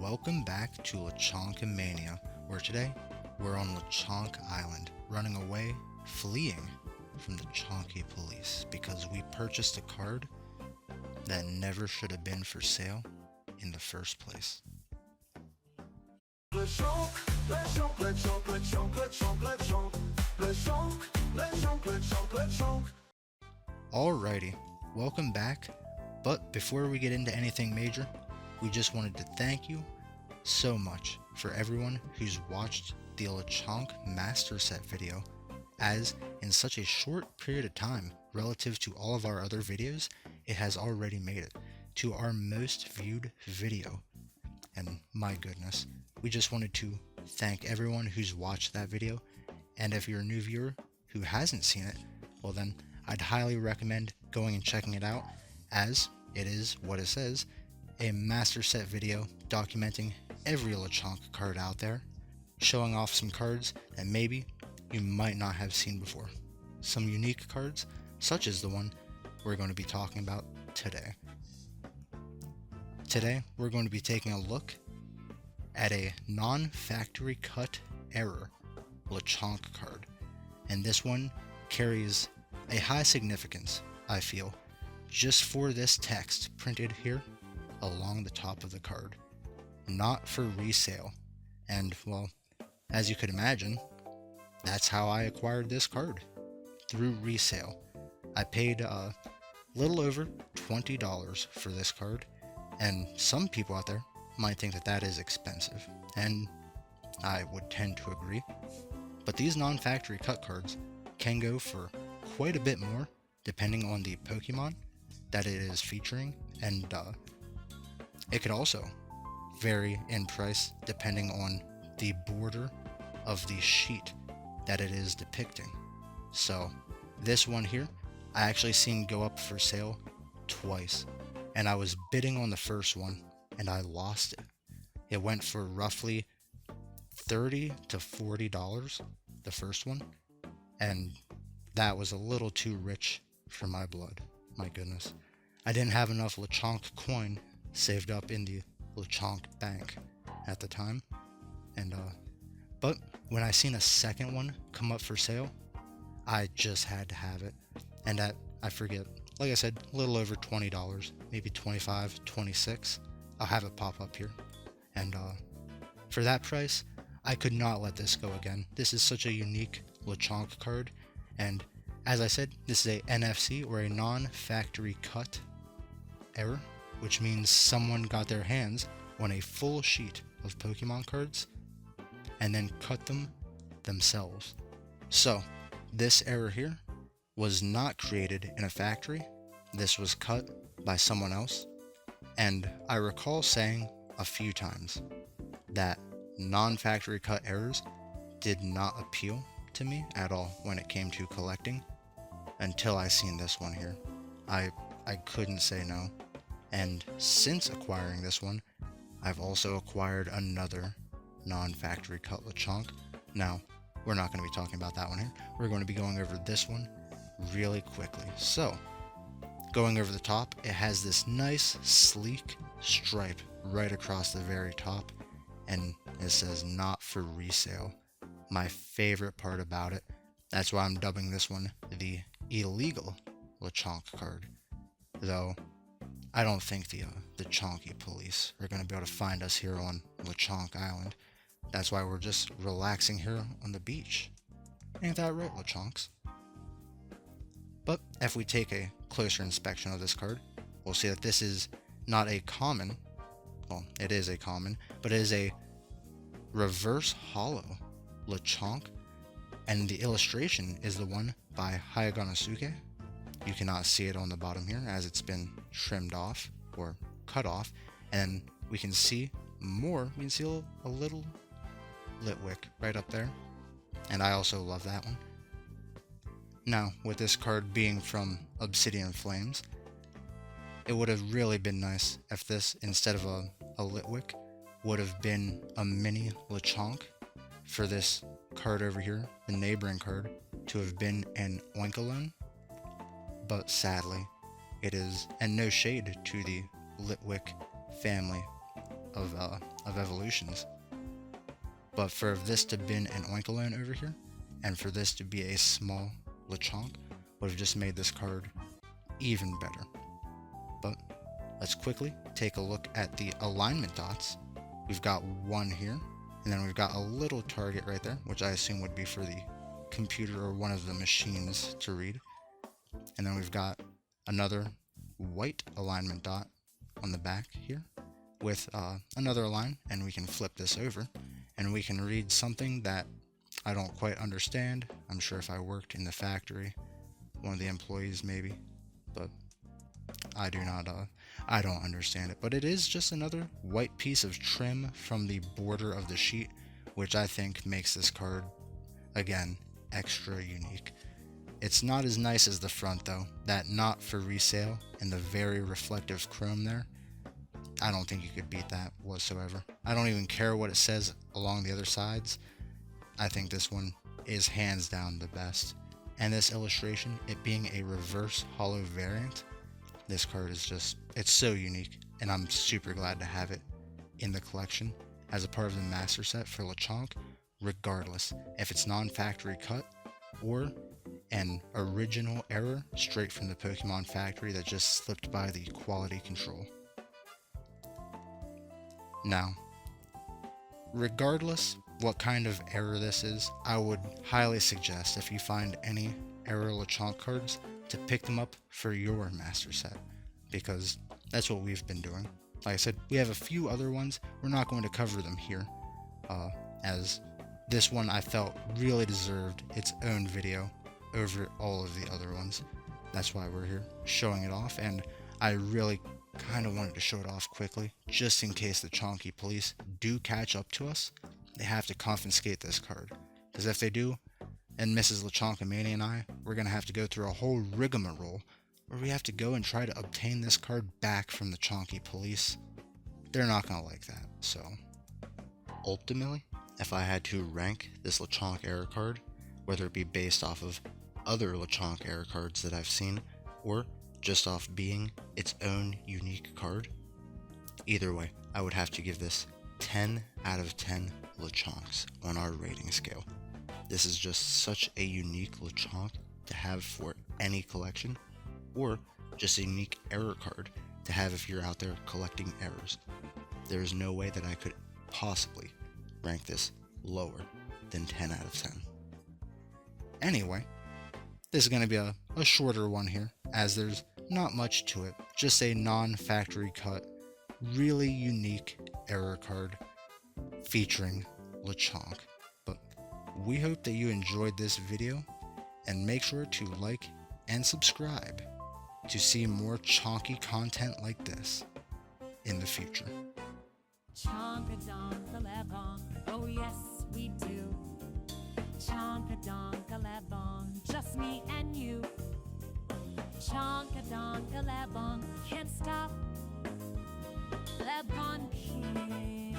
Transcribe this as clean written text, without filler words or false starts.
Welcome back to Lechonkamania, where today we're on Lechonk Island, running away, fleeing from the Chonky police because we purchased a card that never should have been for sale in the first place. Lechonk, Lechonk, Lechonk, Lechonk, Lechonk, Lechonk, Lechonk, Lechonk, Lechonk, Lechonk. Alrighty, welcome back, but before we get into anything major, we just wanted to thank you so much for everyone who's watched the Lechonk Master Set video, as in such a short period of time relative to all of our other videos, it has already made it to our most viewed video. And my goodness, we just wanted to thank everyone who's watched that video, and if you're a new viewer who hasn't seen it, well then I'd highly recommend going and checking it out, as it is what it says, a master set video documenting every Lechonk card out there, showing off some cards that maybe you might not have seen before. Some unique cards, such as the one we're going to be talking about today. Today, we're going to be taking a look at a non-factory cut error Lechonk card, and this one carries a high significance, I feel, just for this text printed here along the top of the card. Not for resale. And, well, as you could imagine, that's how I acquired this card. Through resale. I paid a little over $20 for this card, and some people out there might think that that is expensive, and I would tend to agree. But these non-factory cut cards can go for quite a bit more depending on the Pokemon that it is featuring, and it could also vary in price depending on the border of the sheet that it is depicting. So this one here, I actually seen go up for sale twice, and I was bidding on the first one and I lost it. It went for roughly $30 to $40, the first one, and that was a little too rich for my blood. My goodness. I didn't have enough Lechonk coin saved up in the Lechonk bank at the time, and but when I seen a second one come up for sale, I just had to have it, and at, I forget, like I said, a little over $20, maybe 25, 26. I'll have it pop up here, and for that price, I could not let this go again. This is such a unique Lechonk card, and as I said, this is a NFC, or a non-factory cut error, which means someone got their hands on a full sheet of Pokemon cards and then cut them themselves. So this error here was not created in a factory. This was cut by someone else, and I recall saying a few times that non-factory cut errors did not appeal to me at all when it came to collecting, until I seen this one here. I couldn't say no. And since acquiring this one, I've also acquired another non-factory cut Lechonk. Now, we're not going to be talking about that one here. We're going to be going over this one really quickly. So, going over the top, it has this nice, sleek stripe right across the very top, and it says not for resale. My favorite part about it. That's why I'm dubbing this one the illegal Lechonk card. Though, I don't think the Chonky police are going to be able to find us here on Lechonk Island. That's why we're just relaxing here on the beach. Ain't that right, Lechonks? But if we take a closer inspection of this card, we'll see that this is not a common, well, it is a common, but it is a reverse hollow Lechonk, and the illustration is the one by Hayaganosuke. You cannot see it on the bottom here as it's been trimmed off or cut off, and we can see more. We can see a little Litwick right up there, and I also love that one. Now, with this card being from Obsidian Flames, it would have really been nice if this, instead of a Litwick, would have been a mini Lechonk. For this card over here, the neighboring card, to have been an Oinkologne. But sadly, it is, and no shade to the Litwick family of of evolutions. But for this to been an Oinkologne over here, and for this to be a small Lechonk, would have just made this card even better. But let's quickly take a look at the alignment dots. We've got one here, and then we've got a little target right there, which I assume would be for the computer or one of the machines to read. And then we've got another white alignment dot on the back here with another line, and we can flip this over and we can read something that I don't quite understand. I'm sure if I worked in the factory, one of the employees maybe, but I don't understand it. But it is just another white piece of trim from the border of the sheet, which I think makes this card, again, extra unique. It's not as nice as the front though. That not for resale and the very reflective chrome there, I don't think you could beat that whatsoever. I don't even care what it says along the other sides. I think this one is hands down the best. And this illustration, it being a reverse hollow variant, this card is just, it's so unique, and I'm super glad to have it in the collection as a part of the master set for Lechonk, regardless if it's non-factory cut or an original error straight from the Pokemon factory that just slipped by the quality control. Now, regardless what kind of error this is, I would highly suggest if you find any error Lechonk cards to pick them up for your master set, because that's what we've been doing. Like I said, we have a few other ones. We're not going to cover them here, as this one I felt really deserved its own video over all of the other ones. That's why we're here showing it off, and I really kind of wanted to show it off quickly, just in case the Chonky police do catch up to us. They have to confiscate this card, because if they do, and Mrs. Lechonkamania and I, we're going to have to go through a whole rigmarole where we have to go and try to obtain this card back from the Chonky police. They're not going to like that. So ultimately, if I had to rank this Lechonk error card, whether it be based off of other Lechonk error cards that I've seen, or just off being its own unique card, either way, I would have to give this 10 out of 10 Lechonks on our rating scale. This is just such a unique Lechonk to have for any collection, or just a unique error card to have if you're out there collecting errors. There is no way that I could possibly rank this lower than 10 out of 10. Anyway, this is going to be a shorter one here, as there's not much to it. Just a non-factory cut, really unique error card featuring Lechonk. But we hope that you enjoyed this video, and make sure to like and subscribe to see more chonky content like this in the future. Chonka-donka-levon, oh yes we do. Chonka-donka-levon, just me and you. Chonka-donka-levon, can't stop. Levon King.